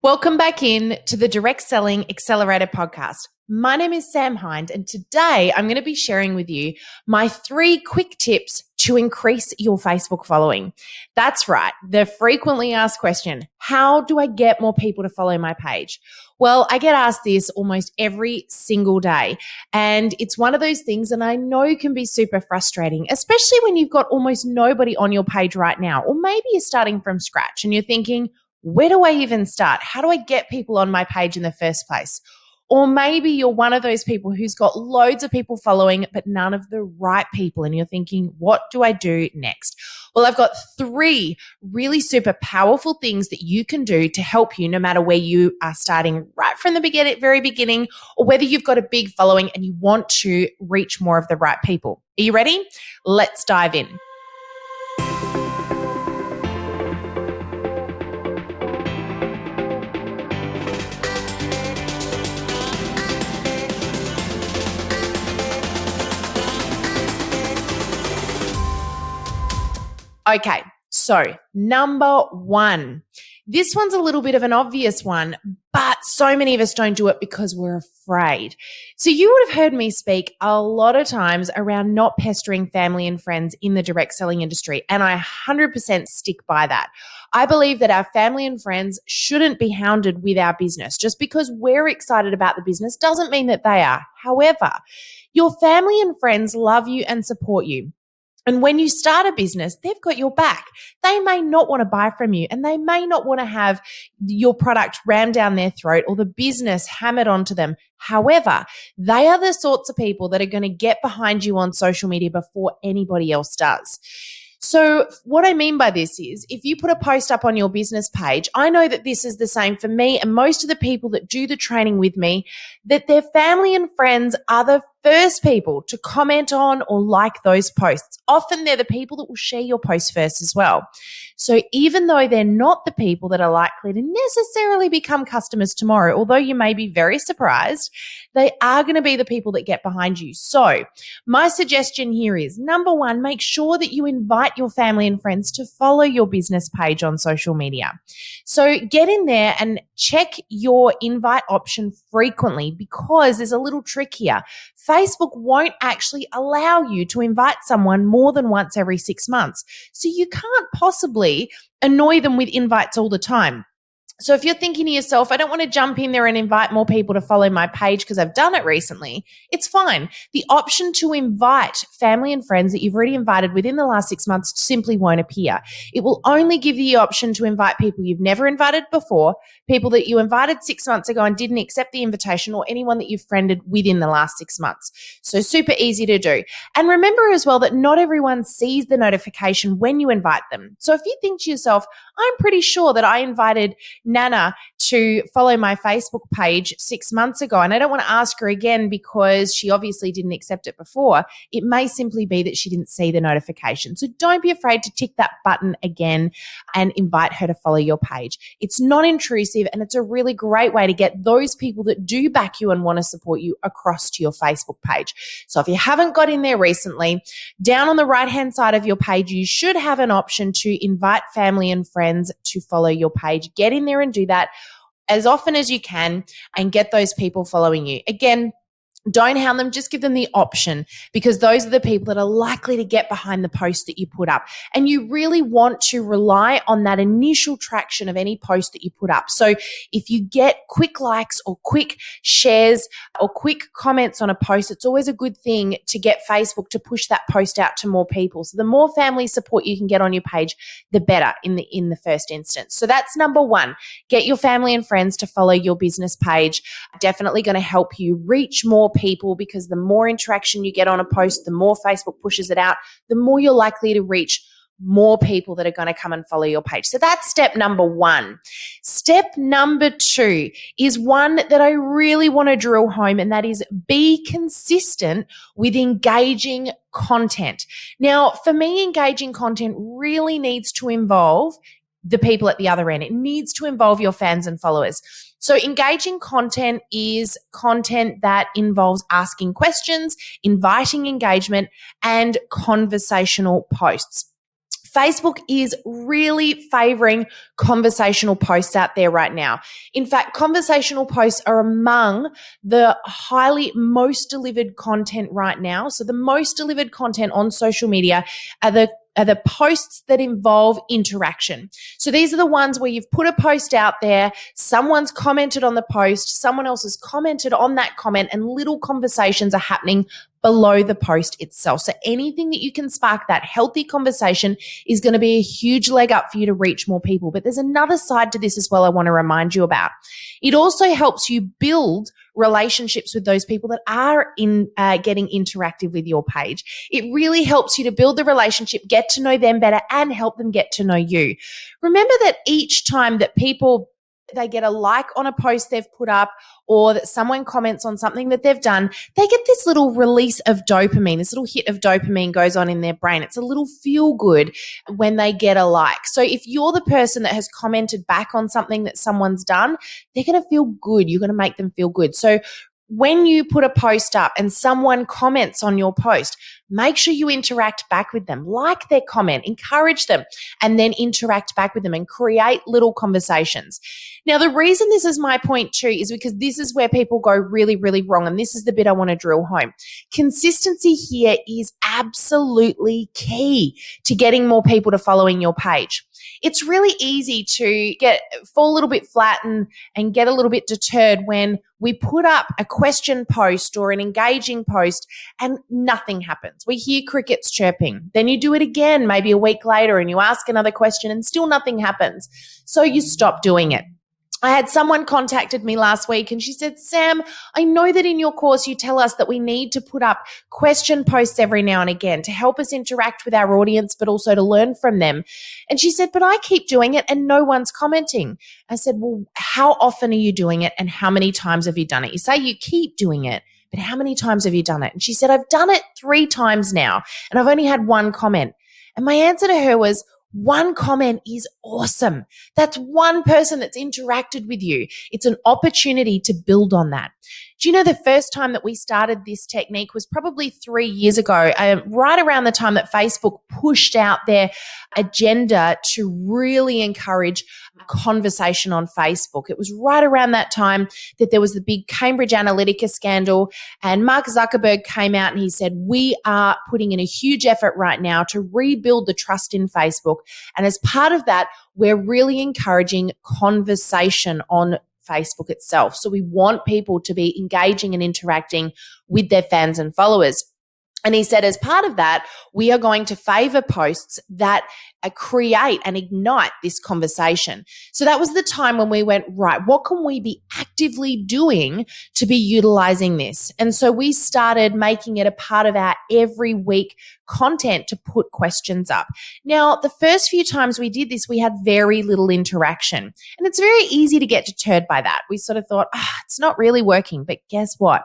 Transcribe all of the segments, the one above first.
Welcome back in to the Direct Selling Accelerator podcast. My name is Sam Hind, and today I'm going to be sharing with you my 3 quick tips to increase your Facebook following. That's right, the frequently asked question, how do I get more people to follow my page? Well, I get asked this almost every single day, and it's one of those things that I know can be super frustrating, especially when you've got almost nobody on your page right now, or maybe you're starting from scratch and you're thinking, where do I even start? How do I get people on my page in the first place? Or maybe you're one of those people who's got loads of people following, but none of the right people. And you're thinking, what do I do next? Well, I've got 3 really super powerful things that you can do to help you no matter where you are starting right from the very beginning, or whether you've got a big following and you want to reach more of the right people. Are you ready? Let's dive in. Okay, so number 1. This one's a little bit of an obvious one, but so many of us don't do it because we're afraid. So you would have heard me speak a lot of times around not pestering family and friends in the direct selling industry, and I 100% stick by that. I believe that our family and friends shouldn't be hounded with our business. Just because we're excited about the business doesn't mean that they are. However, your family and friends love you and support you. And when you start a business, they've got your back. They may not want to buy from you, and they may not want to have your product rammed down their throat or the business hammered onto them. However, they are the sorts of people that are going to get behind you on social media before anybody else does. So what I mean by this is, if you put a post up on your business page, I know that this is the same for me and most of the people that do the training with me, that their family and friends are the first people to comment on or like those posts. Often they're the people that will share your post first as well. So even though they're not the people that are likely to necessarily become customers tomorrow, although you may be very surprised, they are going to be the people that get behind you. So my suggestion here is, number 1, make sure that you invite your family and friends to follow your business page on social media. So get in there and check your invite option frequently, because there's a little trick here. Facebook won't actually allow you to invite someone more than once every 6 months. So you can't possibly annoy them with invites all the time. So if you're thinking to yourself, I don't want to jump in there and invite more people to follow my page because I've done it recently, it's fine. The option to invite family and friends that you've already invited within the last 6 months simply won't appear. It will only give you the option to invite people you've never invited before, people that you invited 6 months ago and didn't accept the invitation, or anyone that you've friended within the last 6 months. So super easy to do. And remember as well that not everyone sees the notification when you invite them. So if you think to yourself, I'm pretty sure that I invited Nana to follow my Facebook page 6 months ago, and I don't want to ask her again because she obviously didn't accept it before, it may simply be that she didn't see the notification. So don't be afraid to tick that button again and invite her to follow your page. It's not intrusive, and it's a really great way to get those people that do back you and want to support you across to your Facebook page. So if you haven't got in there recently, down on the right-hand side of your page, you should have an option to invite family and friends to follow your page. Get in there and do that as often as you can and get those people following you. Again, don't hound them, just give them the option, because those are the people that are likely to get behind the post that you put up. And you really want to rely on that initial traction of any post that you put up. So if you get quick likes or quick shares or quick comments on a post, it's always a good thing to get Facebook to push that post out to more people. So the more family support you can get on your page, the better in the first instance. So that's number 1. Get your family and friends to follow your business page. Definitely going to help you reach more people, because the more interaction you get on a post, the more Facebook pushes it out, the more you're likely to reach more people that are going to come and follow your page. So that's step number 1. Step number 2 is one that I really want to drill home, and that is be consistent with engaging content. Now, for me, engaging content really needs to involve the people at the other end. It needs to involve your fans and followers. So engaging content is content that involves asking questions, inviting engagement, and conversational posts. Facebook is really favoring conversational posts out there right now. In fact, conversational posts are among the most delivered content right now. So the most delivered content on social media are the posts that involve interaction. So these are the ones where you've put a post out there, someone's commented on the post, someone else has commented on that comment, and little conversations are happening below the post itself. So anything that you can spark that healthy conversation is going to be a huge leg up for you to reach more people. But there's another side to this as well I want to remind you about. It also helps you build relationships with those people that are getting interactive with your page. It really helps you to build the relationship, get to know them better, and help them get to know you. Remember that each time that they get a like on a post they've put up, or that someone comments on something that they've done, they get this little release of dopamine. This little hit of dopamine goes on in their brain. It's a little feel good when they get a like. So if you're the person that has commented back on something that someone's done, they're going to feel good. You're going to make them feel good. So when you put a post up and someone comments on your post, make sure you interact back with them, like their comment, encourage them, and then interact back with them and create little conversations. Now, the reason this is my point too is because this is where people go really, really wrong. And this is the bit I want to drill home. Consistency here is absolutely key to getting more people to following your page. It's really easy to fall a little bit flat and get a little bit deterred when we put up a question post or an engaging post and nothing happens. We hear crickets chirping. Then you do it again, maybe a week later, and you ask another question and still nothing happens. So you stop doing it. I had someone contacted me last week and she said, Sam, I know that in your course you tell us that we need to put up question posts every now and again to help us interact with our audience, but also to learn from them. And she said, but I keep doing it and no one's commenting. I said, well, how often are you doing it and how many times have you done it? You say you keep doing it, but how many times have you done it? And she said, I've done it 3 times now and I've only had 1 comment. And my answer to her was, 1 comment is awesome. That's 1 person that's interacted with you. It's an opportunity to build on that. Do you know the first time that we started this technique was probably 3 years ago, right around the time that Facebook pushed out their agenda to really encourage conversation on Facebook. It was right around that time that there was the big Cambridge Analytica scandal, and Mark Zuckerberg came out and he said, we are putting in a huge effort right now to rebuild the trust in Facebook. And as part of that, we're really encouraging conversation on Facebook itself. So we want people to be engaging and interacting with their fans and followers. And he said, as part of that, we are going to favor posts that create and ignite this conversation. So that was the time when we went, right, what can we be actively doing to be utilizing this? And so we started making it a part of our every week content to put questions up. Now, the first few times we did this, we had very little interaction. And it's very easy to get deterred by that. We sort of thought, it's not really working. But guess what?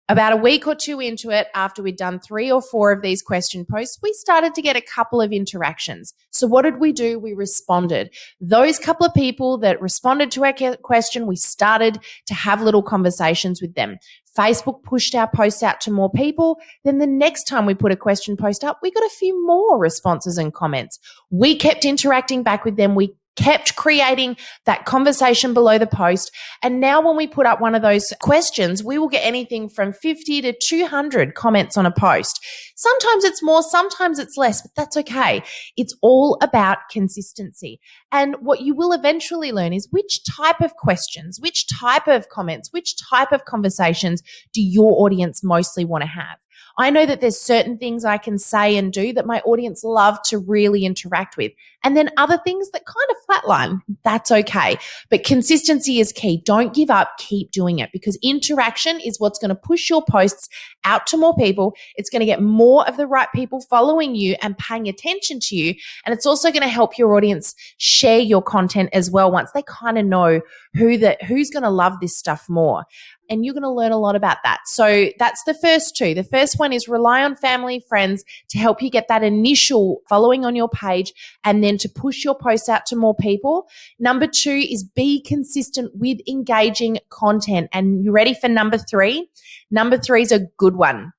About a week or 2 into it, after we'd done 3 or 4 of these question posts, we started to get a couple of interactions. So what did we do? We responded. Those couple of people that responded to our question, we started to have little conversations with them. Facebook pushed our posts out to more people. Then the next time we put a question post up, we got a few more responses and comments. We kept interacting back with them. We kept creating that conversation below the post. And now when we put up one of those questions, we will get anything from 50 to 200 comments on a post. Sometimes it's more, sometimes it's less, but that's okay. It's all about consistency. And what you will eventually learn is which type of questions, which type of comments, which type of conversations do your audience mostly want to have. I know that there's certain things I can say and do that my audience love to really interact with. And then other things that kind of flatline. That's okay. But consistency is key. Don't give up. Keep doing it, because interaction is what's going to push your posts out to more people. It's going to get more of the right people following you and paying attention to you. And it's also going to help your audience share your content as well once they kind of know who's going to love this stuff more. And you're going to learn a lot about that. So that's the first 2. The first one is rely on family, friends to help you get that initial following on your page and then to push your posts out to more people. Number 2 is be consistent with engaging content. And you ready for number 3? Number 3 is a good one.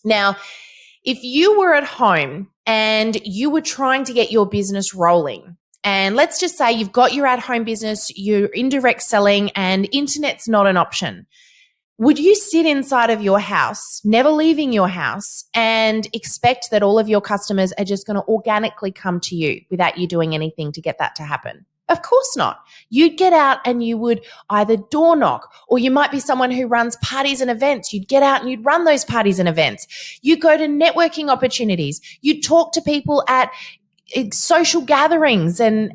Now, if you were at home and you were trying to get your business rolling. And let's just say you've got your at-home business, you're indirect selling, and internet's not an option. Would you sit inside of your house, never leaving your house, and expect that all of your customers are just going to organically come to you without you doing anything to get that to happen? Of course not. You'd get out and you would either door knock, or you might be someone who runs parties and events. You'd get out and you'd run those parties and events. You go to networking opportunities. You'd talk to people at social gatherings and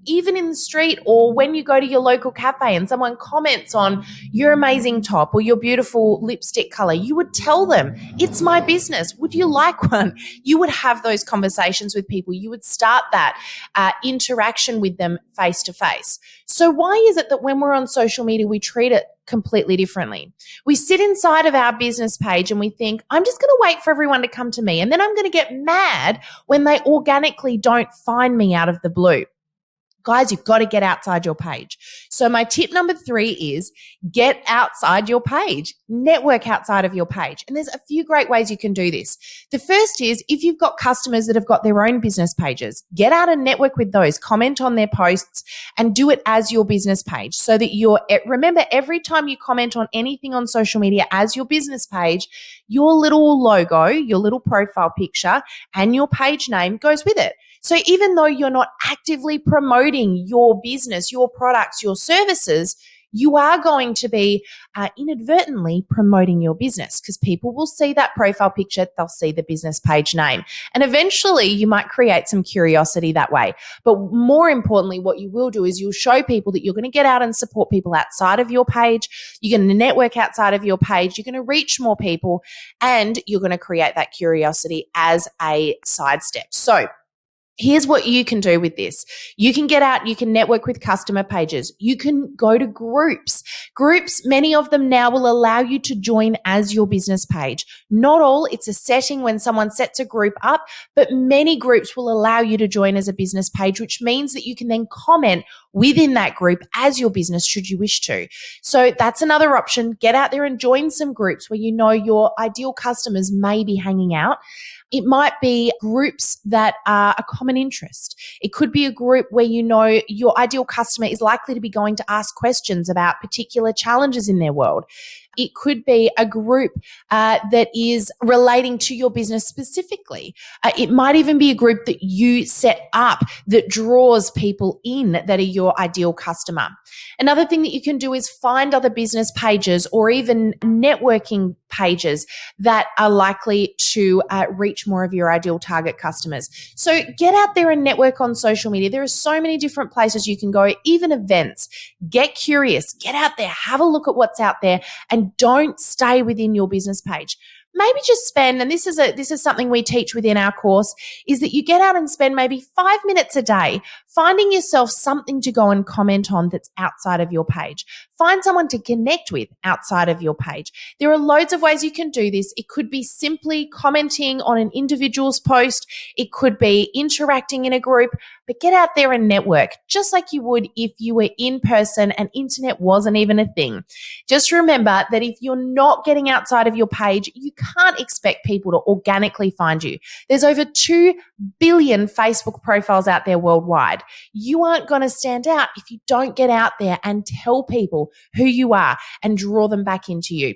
even in the street, or when you go to your local cafe and someone comments on your amazing top or your beautiful lipstick color, you would tell them, it's my business. Would you like one? You would have those conversations with people. You would start that interaction with them face to face. So why is it that when we're on social media, we treat it completely differently? We sit inside of our business page and we think, I'm just going to wait for everyone to come to me, and then I'm going to get mad when they organically don't find me out of the blue. Guys, you've got to get outside your page. So my tip number 3 is get outside your page. Network outside of your page. And there's a few great ways you can do this. The first is, if you've got customers that have got their own business pages, get out and network with those, comment on their posts, and do it as your business page, so that remember, every time you comment on anything on social media as your business page, your little logo, your little profile picture, and your page name goes with it. So even though you're not actively promoting your business, your products, your services, you are going to be inadvertently promoting your business, because people will see that profile picture, they'll see the business page name, and eventually you might create some curiosity that way. But more importantly, what you will do is you'll show people that you're going to get out and support people outside of your page, you're going to network outside of your page, you're going to reach more people, and you're going to create that curiosity as a sidestep. So here's what you can do with this. You can get out, you can network with customer pages. You can go to groups. Groups, many of them now will allow you to join as your business page. Not all, it's a setting when someone sets a group up, but many groups will allow you to join as a business page, which means that you can then comment within that group as your business should you wish to. So that's another option. Get out there and join some groups where you know your ideal customers may be hanging out. It might be groups that are a common interest. It could be a group where you know your ideal customer is likely to be going to ask questions about particular challenges in their world. It could be a group that is relating to your business specifically. It might even be a group that you set up that draws people in that are your ideal customer. Another thing that you can do is find other business pages or even networking pages that are likely to reach more of your ideal target customers. So get out there and network on social media. There are so many different places you can go, even events. Get curious, get out there, have a look at what's out there, and don't stay within your business page. Maybe just spend, and this is something we teach within our course, is that you get out and spend maybe 5 minutes a day finding yourself something to go and comment on that's outside of your page. Find someone to connect with outside of your page. There are loads of ways you can do this. It could be simply commenting on an individual's post. It could be interacting in a group, but get out there and network just like you would if you were in person and internet wasn't even a thing. Just remember that if you're not getting outside of your page, you can't expect people to organically find you. There's over 2 billion Facebook profiles out there worldwide. You aren't going to stand out if you don't get out there and tell people who you are and draw them back into you.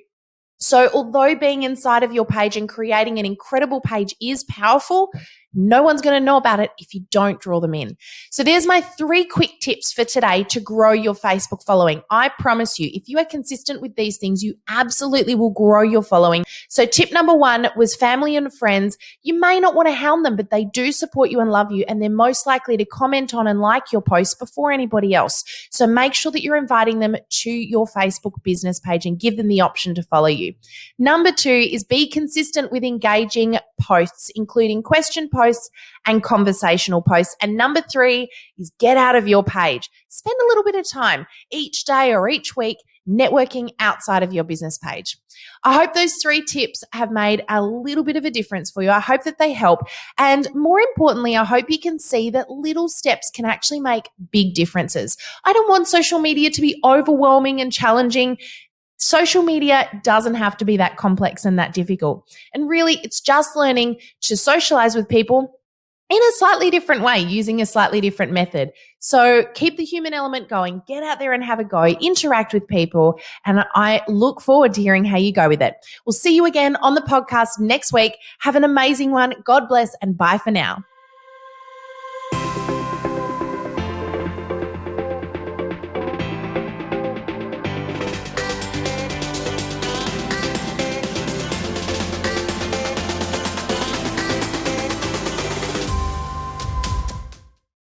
So although being inside of your page and creating an incredible page is powerful, no one's going to know about it if you don't draw them in. So there's my 3 quick tips for today to grow your Facebook following. I promise you, if you are consistent with these things, you absolutely will grow your following. So tip number 1 was family and friends. You may not want to hound them, but they do support you and love you, and they're most likely to comment on and like your posts before anybody else. So make sure that you're inviting them to your Facebook business page and give them the option to follow you. Number 2 is be consistent with engaging posts, including question posts and conversational posts. And number 3 is get out of your page. Spend a little bit of time each day or each week networking outside of your business page. I hope those 3 tips have made a little bit of a difference for you. I hope that they help. And more importantly, I hope you can see that little steps can actually make big differences. I don't want social media to be overwhelming and challenging. Social media doesn't have to be that complex and that difficult. And really, it's just learning to socialize with people in a slightly different way, using a slightly different method. So keep the human element going, get out there and have a go, interact with people. And I look forward to hearing how you go with it. We'll see you again on the podcast next week. Have an amazing one. God bless and bye for now.